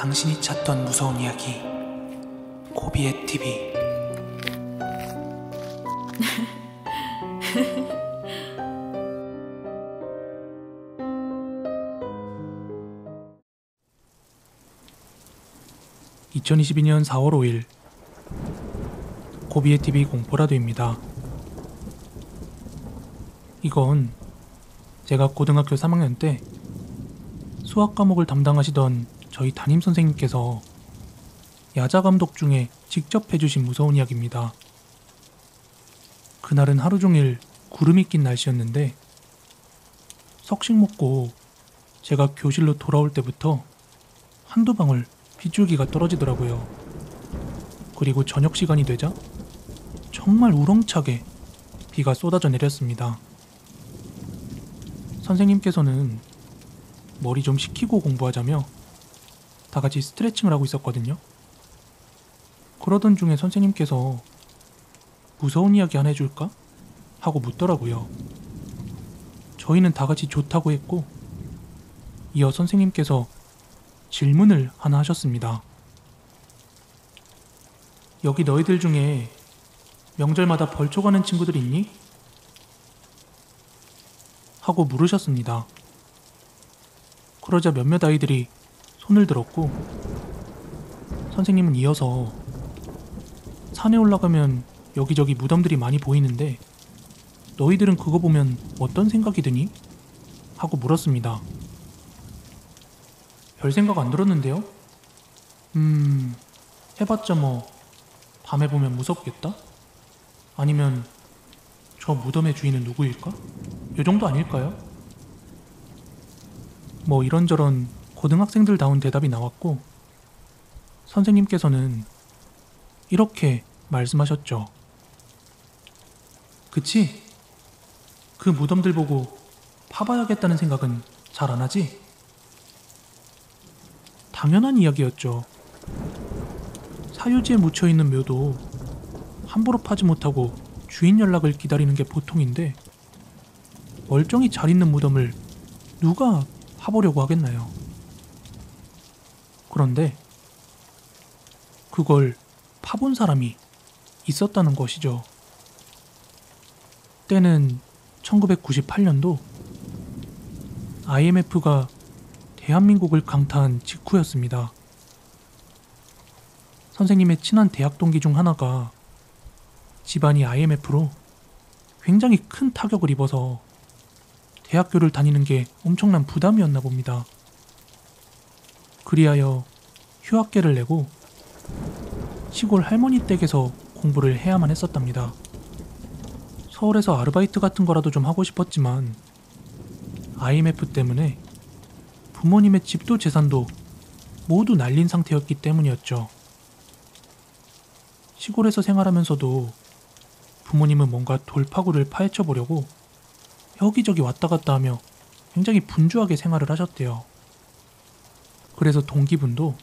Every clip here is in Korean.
당신이 찾던 무서운 이야기 고비의 TV. (2022년 4월 5일) 고비의 TV 공포라도입니다. 이건 제가 고등학교 3학년 때 수학 과목을 담당하시던 저희 담임선생님께서 야자 감독 중에 직접 해주신 무서운 이야기입니다. 그날은 하루 종일 구름이 낀 날씨였는데 석식 먹고 제가 교실로 돌아올 때부터 한두 방울 빗줄기가 떨어지더라고요. 그리고 저녁 시간이 되자 정말 우렁차게 비가 쏟아져 내렸습니다. 선생님께서는 머리 좀 식히고 공부하자며 다 같이 스트레칭을 하고 있었거든요. 그러던 중에 선생님께서 무서운 이야기 하나 해줄까? 하고 묻더라고요. 저희는 다 같이 좋다고 했고 이어 선생님께서 질문을 하나 하셨습니다. 여기 너희들 중에 명절마다 벌초 가는 친구들 있니? 하고 물으셨습니다. 그러자 몇몇 아이들이 손을 들었고 선생님은 이어서 산에 올라가면 여기저기 무덤들이 많이 보이는데 너희들은 그거 보면 어떤 생각이 드니? 하고 물었습니다. 별 생각 안 들었는데요? 해봤자 뭐 밤에 보면 무섭겠다? 아니면 저 무덤의 주인은 누구일까? 요 정도 아닐까요? 뭐 이런저런 고등학생들다운 대답이 나왔고 선생님께서는 이렇게 말씀하셨죠. 그치? 그 무덤들 보고 파봐야겠다는 생각은 잘 안 하지? 당연한 이야기였죠. 사유지에 묻혀있는 묘도 함부로 파지 못하고 주인 연락을 기다리는 게 보통인데 멀쩡히 잘 있는 무덤을 누가 파보려고 하겠나요? 그런데 그걸 파본 사람이 있었다는 것이죠. 때는 1998년도 IMF가 대한민국을 강타한 직후였습니다. 선생님의 친한 대학 동기 중 하나가 집안이 IMF로 굉장히 큰 타격을 입어서 대학교를 다니는 게 엄청난 부담이었나 봅니다. 그리하여 휴학계를 내고 시골 할머니 댁에서 공부를 해야만 했었답니다. 서울에서 아르바이트 같은 거라도 좀 하고 싶었지만 IMF 때문에 부모님의 집도 재산도 모두 날린 상태였기 때문이었죠. 시골에서 생활하면서도 부모님은 뭔가 돌파구를 파헤쳐 보려고 여기저기 왔다 갔다 하며 굉장히 분주하게 생활을 하셨대요. 그래서 동기분도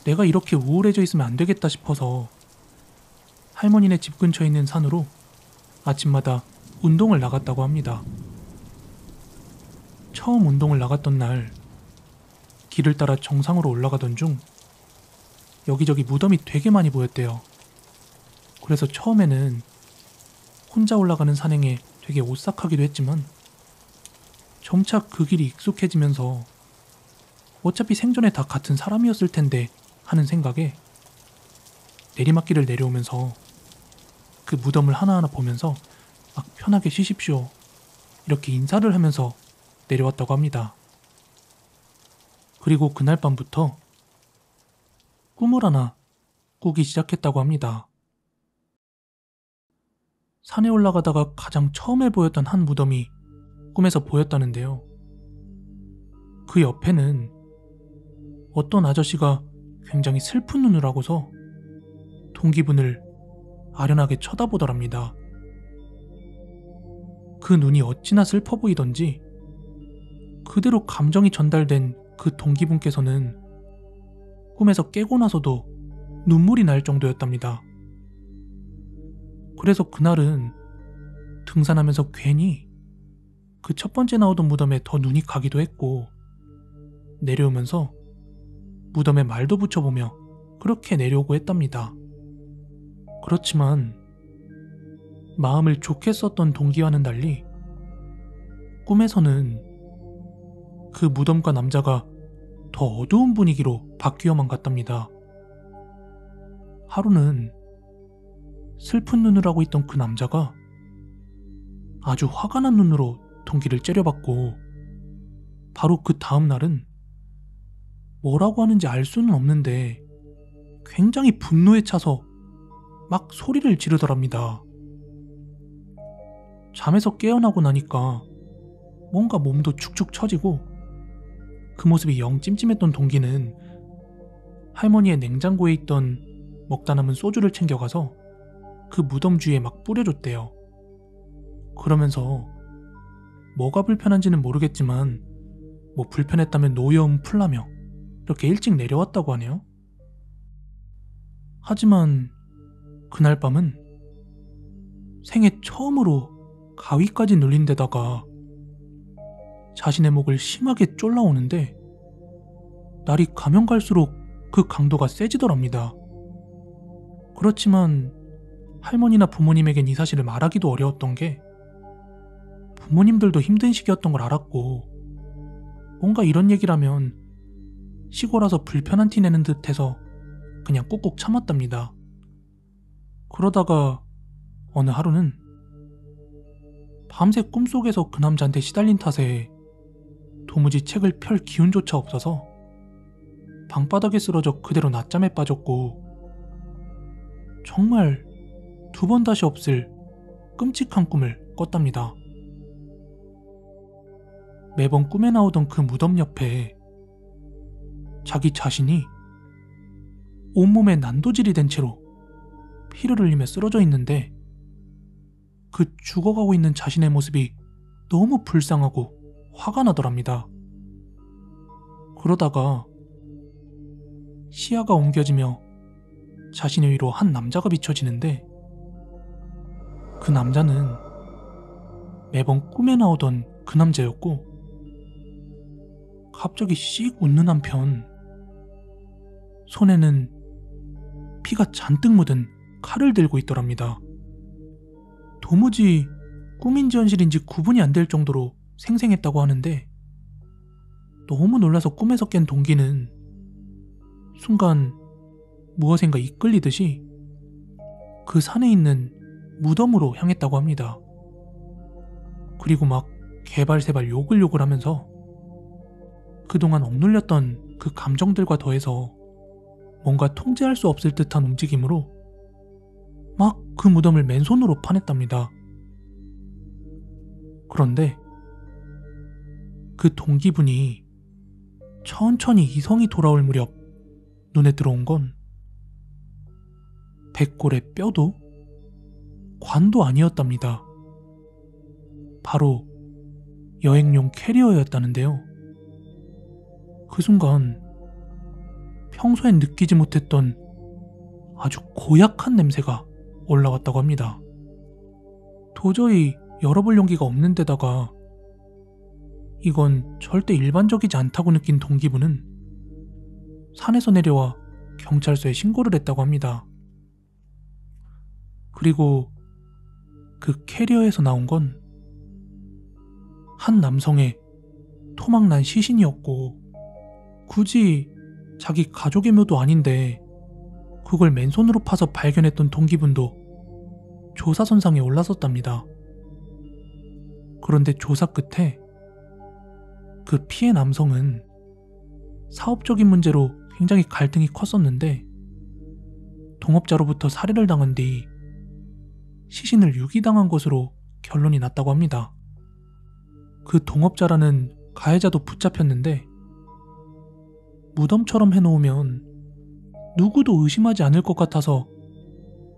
내가 이렇게 우울해져 있으면 안 되겠다 싶어서 할머니네 집 근처에 있는 산으로 아침마다 운동을 나갔다고 합니다. 처음 운동을 나갔던 날 길을 따라 정상으로 올라가던 중 여기저기 무덤이 되게 많이 보였대요. 그래서 처음에는 혼자 올라가는 산행에 되게 오싹하기도 했지만 점차 그 길이 익숙해지면서 어차피 생전에 다 같은 사람이었을 텐데 하는 생각에 내리막길을 내려오면서 그 무덤을 하나하나 보면서 막 편하게 쉬십시오 이렇게 인사를 하면서 내려왔다고 합니다. 그리고 그날 밤부터 꿈을 하나 꾸기 시작했다고 합니다. 산에 올라가다가 가장 처음에 보였던 한 무덤이 꿈에서 보였다는데요. 그 옆에는 어떤 아저씨가 굉장히 슬픈 눈을 하고서 동기분을 아련하게 쳐다보더랍니다. 그 눈이 어찌나 슬퍼 보이던지 그대로 감정이 전달된 그 동기분께서는 꿈에서 깨고 나서도 눈물이 날 정도였답니다. 그래서 그날은 등산하면서 괜히 그 첫 번째 나오던 무덤에 더 눈이 가기도 했고 내려오면서 무덤에 말도 붙여보며 그렇게 내려오고 했답니다. 그렇지만 마음을 좋게 썼던 동기와는 달리 꿈에서는 그 무덤과 남자가 더 어두운 분위기로 바뀌어만 갔답니다. 하루는 슬픈 눈을 하고 있던 그 남자가 아주 화가 난 눈으로 동기를 째려봤고, 바로 그 다음 날은 뭐라고 하는지 알 수는 없는데 굉장히 분노에 차서 막 소리를 지르더랍니다. 잠에서 깨어나고 나니까 뭔가 몸도 축축 처지고, 그 모습이 영 찜찜했던 동기는 할머니의 냉장고에 있던 먹다 남은 소주를 챙겨가서 그 무덤 주위에 막 뿌려줬대요. 그러면서 뭐가 불편한지는 모르겠지만 뭐 불편했다면 노여움 풀라며 이렇게 일찍 내려왔다고 하네요. 하지만 그날 밤은 생애 처음으로 가위까지 눌린 데다가 자신의 목을 심하게 쫄라오는데, 날이 가면 갈수록 그 강도가 세지더랍니다. 그렇지만 할머니나 부모님에겐 이 사실을 말하기도 어려웠던 게, 부모님들도 힘든 시기였던 걸 알았고, 뭔가 이런 얘기라면 시골와서 불편한 티 내는 듯해서 그냥 꾹꾹 참았답니다. 그러다가 어느 하루는 밤새 꿈속에서 그 남자한테 시달린 탓에 도무지 책을 펼 기운조차 없어서 방바닥에 쓰러져 그대로 낮잠에 빠졌고, 정말 두 번 다시 없을 끔찍한 꿈을 꿨답니다. 매번 꿈에 나오던 그 무덤 옆에 자기 자신이 온몸에 난도질이 된 채로 피를 흘리며 쓰러져 있는데, 그 죽어가고 있는 자신의 모습이 너무 불쌍하고 화가 나더랍니다. 그러다가 시야가 옮겨지며 자신의 위로 한 남자가 비춰지는데, 그 남자는 매번 꿈에 나오던 그 남자였고, 갑자기 씩 웃는 한편 손에는 피가 잔뜩 묻은 칼을 들고 있더랍니다. 도무지 꿈인지 현실인지 구분이 안 될 정도로 생생했다고 하는데, 너무 놀라서 꿈에서 깬 동기는 순간 무엇인가 이끌리듯이 그 산에 있는 무덤으로 향했다고 합니다. 그리고 막 개발세발 욕을 하면서 그동안 억눌렸던 그 감정들과 더해서 뭔가 통제할 수 없을 듯한 움직임으로 막 그 무덤을 맨손으로 파냈답니다. 그런데 그 동기분이 천천히 이성이 돌아올 무렵 눈에 들어온 건 백골의 뼈도 관도 아니었답니다. 바로 여행용 캐리어였다는데요. 그 순간 평소엔 느끼지 못했던 아주 고약한 냄새가 올라왔다고 합니다. 도저히 열어볼 용기가 없는 데다가 이건 절대 일반적이지 않다고 느낀 동기분은 산에서 내려와 경찰서에 신고를 했다고 합니다. 그리고 그 캐리어에서 나온 건 한 남성의 토막난 시신이었고, 굳이 자기 가족의 묘도 아닌데 그걸 맨손으로 파서 발견했던 동기분도 조사선상에 올랐었답니다. 그런데 조사 끝에 그 피해 남성은 사업적인 문제로 굉장히 갈등이 컸었는데, 동업자로부터 살해를 당한 뒤 시신을 유기당한 것으로 결론이 났다고 합니다. 그 동업자라는 가해자도 붙잡혔는데, 무덤처럼 해놓으면 누구도 의심하지 않을 것 같아서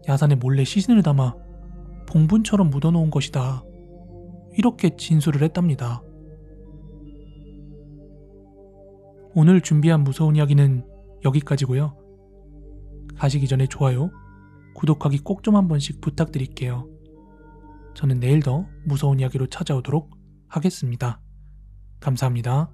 야산에 몰래 시신을 담아 봉분처럼 묻어놓은 것이다, 이렇게 진술을 했답니다. 오늘 준비한 무서운 이야기는 여기까지고요. 가시기 전에 좋아요, 구독하기 꼭 좀 한 번씩 부탁드릴게요. 저는 내일 더 무서운 이야기로 찾아오도록 하겠습니다. 감사합니다.